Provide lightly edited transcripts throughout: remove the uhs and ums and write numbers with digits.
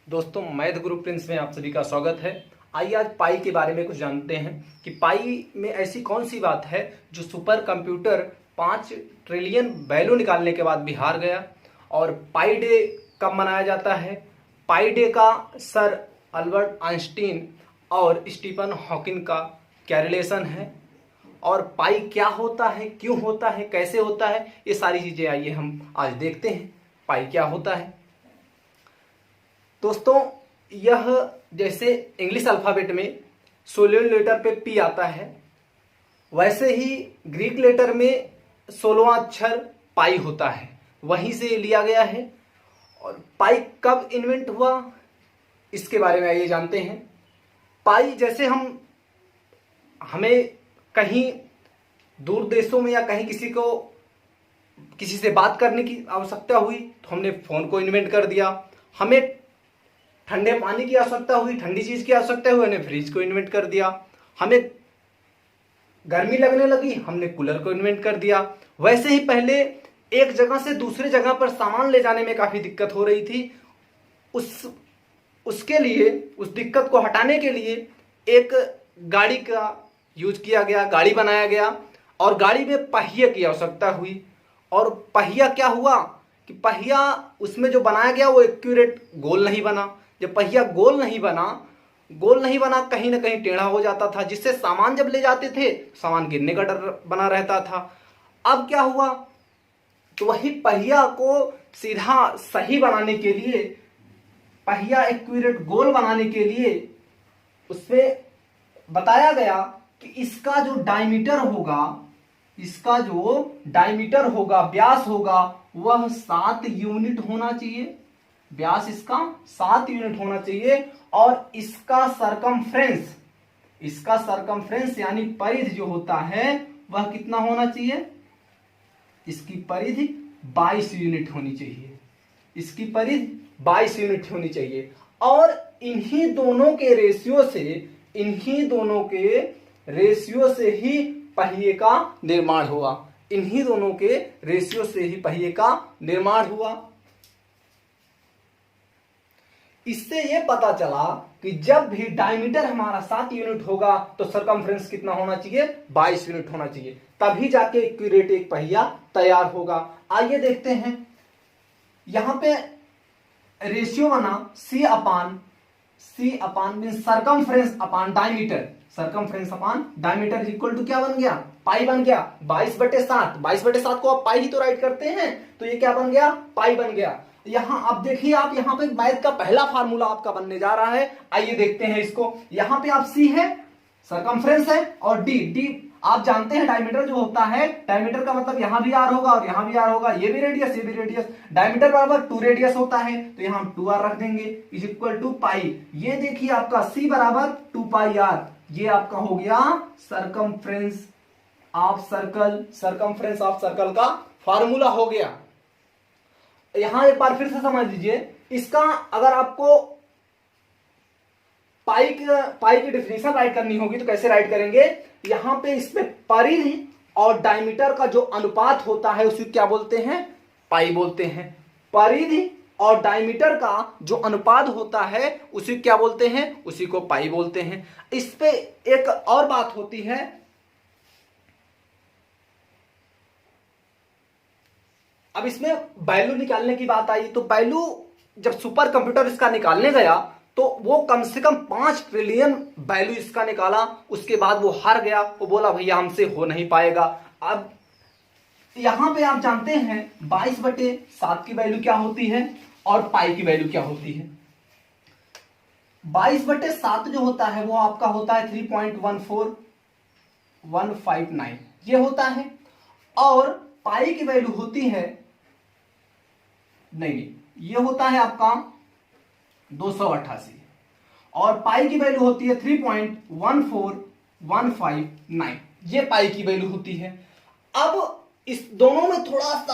दोस्तों, मैथ गुरु प्रिंस में आप सभी का स्वागत है। आइए आज पाई के बारे में कुछ जानते हैं कि पाई में ऐसी कौन सी बात है जो सुपर कंप्यूटर 5 ट्रिलियन वैल्यू निकालने के बाद भी हार गया। और पाई डे कब मनाया जाता है? पाई डे का सर अल्बर्ट आइंस्टीन और स्टीफन हॉकिंग का क्या रिलेशन है, और पाई क्या होता है, क्यों होता है, कैसे होता है, ये सारी चीजें आइए हम आज देखते हैं। पाई क्या होता है दोस्तों? यह जैसे इंग्लिश अल्फाबेट में 16 लेटर पे पी आता है, वैसे ही ग्रीक लेटर में 16वां अक्षर पाई होता है, वहीं से लिया गया है। और पाई कब इन्वेंट हुआ, इसके बारे में आइए जानते हैं। पाई जैसे हमें कहीं दूर देशों में या कहीं किसी से बात करने की आवश्यकता हुई तो हमने फोन को इन्वेंट कर दिया। हमें ठंडे पानी की आवश्यकता हुई, ठंडी चीज की आवश्यकता हुई, हमने फ्रिज को इन्वेंट कर दिया। हमें गर्मी लगने लगी, हमने कूलर को इन्वेंट कर दिया। वैसे ही पहले एक जगह से दूसरे जगह पर सामान ले जाने में काफी दिक्कत हो रही थी। उसके लिए, उस दिक्कत को हटाने के लिए एक गाड़ी का यूज किया गया, गाड़ी बनाया गया। और गाड़ी में पहिए की आवश्यकता हुई। और पहिया क्या हुआ कि पहिया उसमें जो बनाया गया वो एक्यूरेट गोल नहीं बना। जब पहिया गोल नहीं बना, कहीं ना कहीं टेढ़ा हो जाता था, जिससे सामान जब ले जाते थे सामान गिरने का डर बना रहता था। अब क्या हुआ, तो वही पहिया को सीधा सही बनाने के लिए, पहिया एक्यूरेट गोल बनाने के लिए उसमें बताया गया कि इसका जो डायमीटर होगा, व्यास होगा, वह 7 यूनिट होना चाहिए। व्यास इसका 7 यूनिट होना चाहिए। और इसका सरकमफ्रेंस यानी परिधि जो होता है वह कितना होना चाहिए? इसकी परिधि 22 यूनिट होनी चाहिए। इसकी परिधि 22 यूनिट होनी चाहिए। और इन्हीं दोनों के रेशियो से ही पहिए का निर्माण हुआ। इससे यह पता चला कि जब भी डायमीटर हमारा 7 यूनिट होगा तो सरकमफ्रेंस कितना होना चाहिए? 22 यूनिट होना चाहिए। तभी जाके एक्यूरेट एक पहिया तैयार होगा। आइए देखते हैं, यहां पे रेशियो बना C upon mean circumference upon diameter. Circumference upon diameter equal to क्या बन गया? पाई बन गया। 22/7 22/7 को आप पाई ही तो राइट करते हैं, तो ये क्या बन गया? पाई बन गया। यहां आप देखिए, आप यहां पे मैथ का पहला फार्मूला आपका बनने जा रहा है। आइए देखते हैं इसको। यहां पे आप सी है, सरकमफ्रेंस है, और डी आप जानते हैं डायमीटर जो होता है, डायमीटर का मतलब यहां भी आर होगा और यहां भी आर होगा, ये भी रेडियस। डायमीटर बराबर 2 रेडियस होता है, तो यहां हम 2r रख देंगे इज इक्वल टू पाई। ये देखिए आपका C बराबर 2 पाई आर, ये आपका हो गया सरकमफ्रेंस ऑफ सर्कल का फार्मूला हो गया। यहां एक बार फिर से समझ लीजिए, इसका अगर आपको पाई की डेफिनेशन राइट करनी होगी तो कैसे राइट करेंगे? यहां पे इसमें परिधि और डायमीटर का जो अनुपात होता है उसे क्या बोलते हैं? पाई बोलते हैं। परिधि और डायमीटर का जो अनुपात होता है उसे क्या बोलते हैं? उसी को पाई बोलते हैं। इस पे एक और बात होती है, अब इसमें वैल्यू निकालने की बात आई, तो वैल्यू जब सुपर कंप्यूटर इसका निकालने गया तो वो कम से कम 5 ट्रिलियन वैल्यू इसका निकाला। उसके बाद वो हार गया, वो बोला भैया हमसे हो नहीं पाएगा। अब यहां पे आप जानते हैं 22/7 की वैल्यू क्या होती है और पाई की वैल्यू क्या होती है। 22/7 जो होता है वो आपका होता है 3.14159 ये होता है। और पाई की वैल्यू होती है, नहीं, ये होता है आपका 288। और पाई की वैल्यू होती है 3.14159, ये पाई की वैल्यू होती है। अब इस दोनों में थोड़ा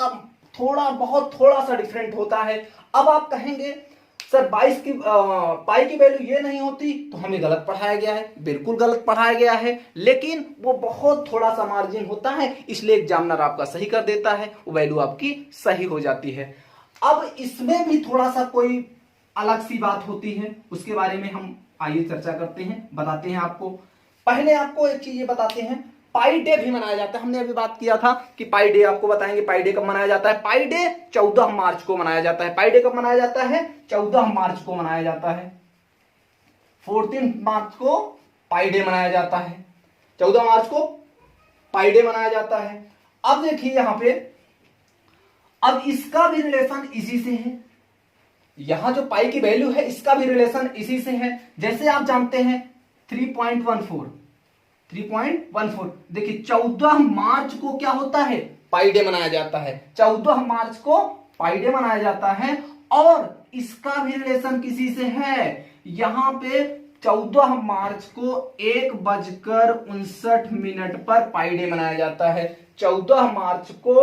सा डिफरेंट होता है। अब आप कहेंगे सर पाई की वैल्यू ये नहीं होती तो हमें गलत पढ़ाया गया है। बिल्कुल गलत पढ़ाया गया है, लेकिन वो बहुत थोड़ा सा मार्जिन होता है, इसलिए एग्जामिनर आपका सही कर देता है, वो वैल्यू आपकी सही हो जाती है। अब इसमें भी थोड़ा सा कोई अलग सी बात होती है, उसके बारे में हम आइए चर्चा करते हैं, बताते हैं आपको। पहले आपको एक चीज ये बताते हैं, पाई डे भी मनाया जाता है। हमने अभी बात किया था कि पाई डे, आपको बताएंगे पाई डे कब मनाया जाता है। पाई डे 14 मार्च को मनाया जाता है। पाई डे कब मनाया जाता है? 14 मार्च को मनाया जाता है। 14 मार्च को पाई डे मनाया जाता है। 14 मार्च को पाई डे मनाया जाता है। अब देखिए यहां पे, अब इसका भी रिलेशन इसी से है। यहां जो पाई की वैल्यू है इसका भी रिलेशन इसी से है। जैसे आप जानते हैं 3.14 देखिए 14 मार्च को क्या होता है? पाई डे मनाया जाता है। 14 मार्च को पाई डे मनाया जाता है और इसका भी रिलेशन किसी से है। यहां पे 14 मार्च को 1:59 पर पाई डे मनाया जाता है। 14 मार्च को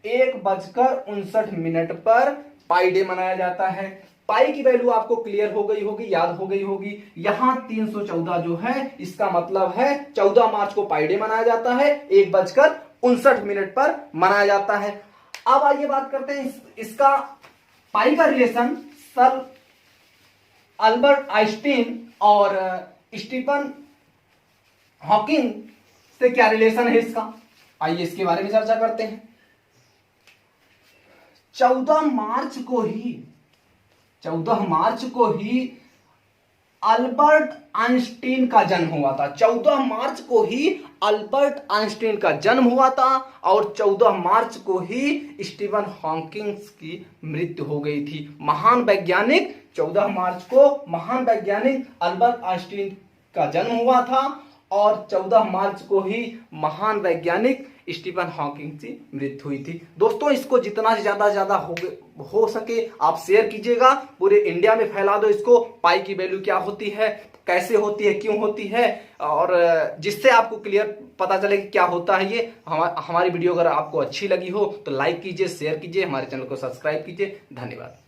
1:59 पर पाई डे मनाया जाता है। पाई की वैल्यू आपको क्लियर हो गई होगी, याद हो गई होगी। यहां 314 जो है इसका मतलब है 14 मार्च को पाई डे मनाया जाता है, 1:59 पर मनाया जाता है। अब आइए बात करते हैं इसका पाई का रिलेशन सर अल्बर्ट आइंस्टीन और स्टीफन हॉकिंग से क्या रिलेशन है इसका, आइए इसके बारे में चर्चा करते हैं। 14 मार्च को ही अल्बर्ट आइंस्टीन का जन्म हुआ था। 14 मार्च को ही अल्बर्ट आइंस्टीन का जन्म हुआ था और 14 मार्च को ही स्टीफन हॉकिंग की मृत्यु हो गई थी। महान वैज्ञानिक 14 मार्च को महान वैज्ञानिक अल्बर्ट आइंस्टीन का जन्म हुआ था और 14 मार्च को ही महान वैज्ञानिक स्टीफन हॉकिंग की मृत्यु हुई थी। दोस्तों इसको जितना ज्यादा हो सके आप शेयर कीजिएगा, पूरे इंडिया में फैला दो इसको। पाई की वैल्यू क्या होती है, कैसे होती है, क्यों होती है, और जिससे आपको क्लियर पता चले कि क्या होता है ये। हमारी वीडियो अगर आपको अच्छी लगी हो तो लाइक कीजिए, शेयर कीजिए, हमारे चैनल को सब्सक्राइब कीजिए। धन्यवाद।